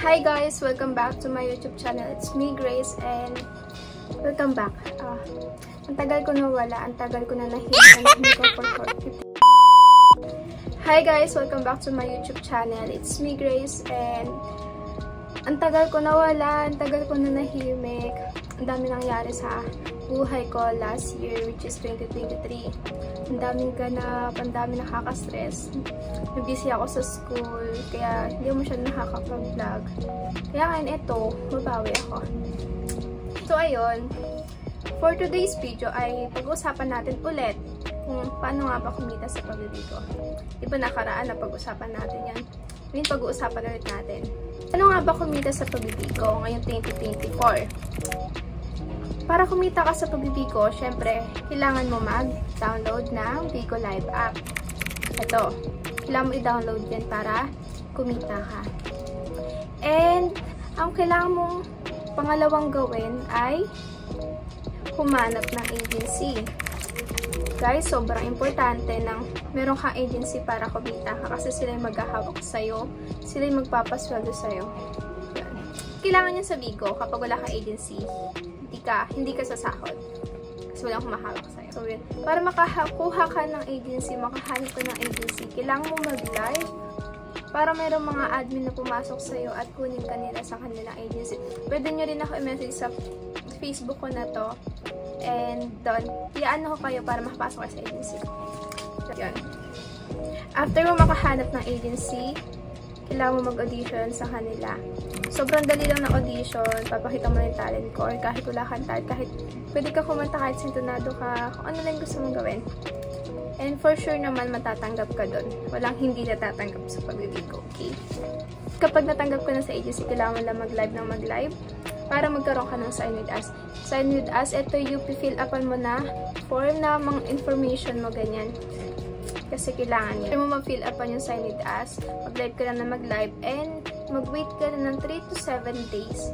Hi guys! Welcome back to my YouTube channel. It's me, Grace, and welcome back. Ang tagal ko nawala, ang tagal ko na Hi guys! Welcome back to my YouTube channel. It's me, Grace, and ang tagal ko nawala, ang tagal ko na nahimik. Ang dami nangyari sa buhay ko last year, which is 2023. Ang daming ganap, ang daming nakaka-stress. Busy ako sa school, kaya hindi mo siya nakaka-vlog. Kaya ngayon ito, mabawi ako. So ayun, for today's video ay pag-uusapan natin ulit kung paano nga ba kumita sa pagbibigo. Diba nakaraan na pag-usapan natin yan. Ngayon pag-uusapan ulit natin. Ano nga ba kumita sa pagbibigo ngayong 2024? Para kumita ka sa pagbibigo, syempre, kailangan mo mag-download ng Bigo Live app. Ito, kailangan mo i-download yan para kumita ka. And, ang kailangan mong pangalawang gawin ay humanap ng agency. Guys, sobrang importante ng meron kang agency para kumita ka kasi sila yung maghahawak sa'yo, sila yung magpapasweldo sa'yo. Kailangan yan sa Bigo kapag wala kang agency. Hindi ka sasahod. Kasi walang humahawak sa'yo. So, yun. Para makakuha ka ng agency, makahanap ka ng agency, kailangan mo mag-live para mayroong mga admin na pumasok sa'yo at kunin ka nila sa kanilang agency. Pwede nyo rin ako i-message sa Facebook ko na to. And doon, iaan ko kayo para makapasok kayo sa agency. So, yun. After mo makahanap ng agency, kailangan mo mag-audition sa kanila. Sobrang dali lang ng audition, papakita mo na yung talent ko, or kahit wala kang talent, kahit pwede ka kumanta, kahit sintonado ka, kung ano lang gusto mong gawin. And for sure naman, matatanggap ka dun. Walang hindi natatanggap sa pagbibigo, okay? Kapag natanggap ka na sa agency, kailangan mo lang mag-live ng mag-live para magkaroon ka ng sign with us. Sign with us, ito yung fill upan mo na form na mga information mo, ganyan. Kasi kailangan yun. Kaya mo mag-fill upan yung sign with us, mag-live ka na mag-live, and mag-wait ka na ng 3 to 7 days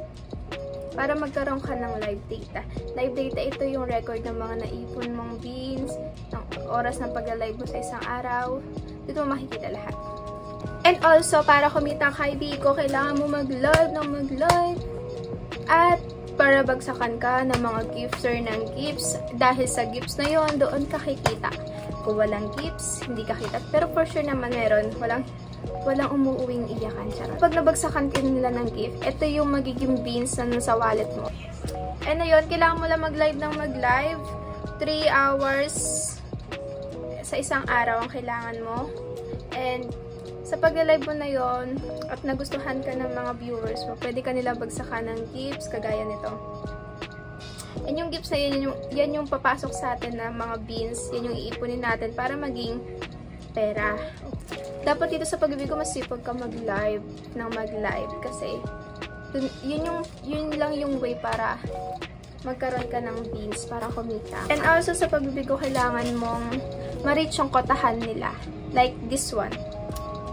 para magkaroon ka ng live data. Live data, ito yung record ng mga naipon mong beans, ng oras ng pag-live mo sa isang araw. Dito mo makikita lahat. And also, para kumita kay Bigo, kailangan mo mag-live ng mag-live. At para bagsakan ka ng mga gifts ng gifts. Dahil sa gifts na yon, doon ka kikita. Kung walang gifts, hindi ka kita. Pero for sure naman meron, walang umuuwing iyakan. Charot. Pag nabagsakan ka nila ng gift, ito yung magiging beans na nasa wallet mo. And ayun, kailangan mo lang mag-live ng mag-live. 3 hours sa isang araw ang kailangan mo. And sa pag-live mo na yon at nagustuhan ka ng mga viewers mo, pwede ka nila bagsakan ng gifts, kagaya nito. And yung gifts na yan yung papasok sa atin na mga beans, yan yung iipunin natin para maging pera. Dapat dito sa pagbibigo, masipag ka mag-live ng mag-live kasi yun lang yung way para magkaroon ka ng beans para kumita. And also sa pagbibigo, kailangan mong ma-reach yung kotahan nila. Like this one.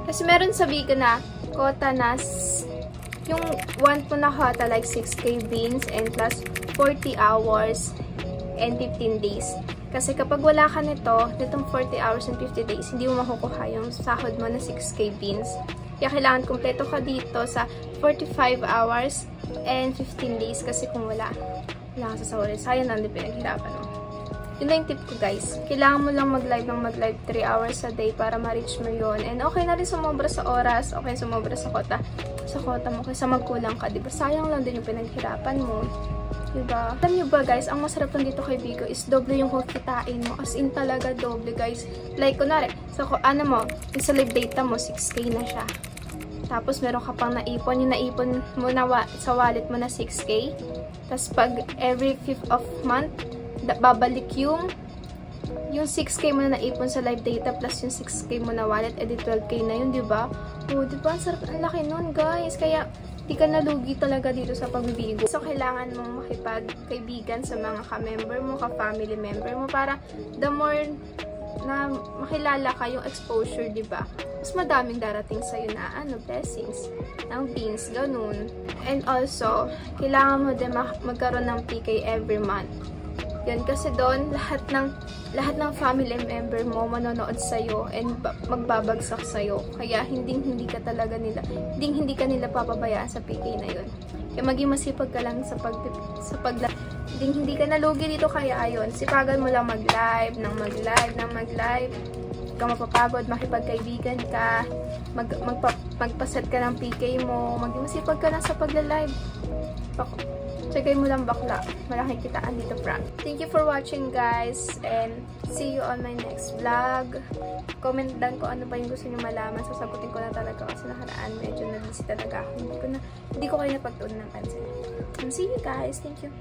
Kasi meron sa Bigo na kota na yung want mo na kota like 6K beans and plus 40 hours and 15 days. Kasi kapag wala ka nitong 40 hours and 50 days, hindi mo makukuha yung sahod mo na 6K beans. Kaya kailangan kumpleto ka dito sa 45 hours and 15 days kasi kung wala ka sa sahod. Sayang lang din pinaghirapan mo. Yun lang yung tip ko guys. Kailangan mo lang mag-live ng mag-live 3 hours a day para ma-reach mo yun. And okay na rin sumobra sa oras, okay sumobra sa kota mo kaysa magkulang ka. Diba? Sayang lang din yung pinaghirapan mo. Diba? Alam nyo ba guys, ang masarap lang dito kay Bigo is doble yung kikitain mo. As in talaga doble guys. Like kunwari, so ano mo, yung sa live data mo, 6K na siya. Tapos meron ka pang naipon, yung naipon mo na sa wallet mo na 6K. Tapos pag every 5th of month, babalik yung 6K mo na naipon sa live data plus yung 6K mo na wallet, edi 12K na yun, diba? O, diba? Ang sarap, ang laki nun guys. Kaya, di ka nalugi talaga dito sa pagbibigo. So, kailangan mong makipagkaibigan sa mga ka-member mo, ka-family member mo para the more na makilala ka yung exposure, diba? Mas madaming darating sa'yo na blessings, ng beans, ganun. And also, kailangan mo din magkaroon ng PK every month. Yun, kasi doon, lahat ng family member mo manonood sa'yo and magbabagsak sa'yo. Kaya hindi ka nila papabayaan sa PK na yun. Kaya maging masipag ka lang sa hindi ka nalugi dito, kaya ayun, sipagan mo lang mag-live. Huwag ka mapapagod, makipagkaibigan ka, magpaset ka ng PK mo, maging masipag ka lang sa pagla-live. Checkay mo lang bakla. Malaking kitaan dito, prank. Thank you for watching, guys. And see you on my next vlog. Comment down kung ano ba yung gusto niyo malaman. Sasagutin ko na talaga kasi nakaraan. Medyo na-busy talaga ako. Hindi ko kayo napagtuunan ng pansin. And see you guys. Thank you.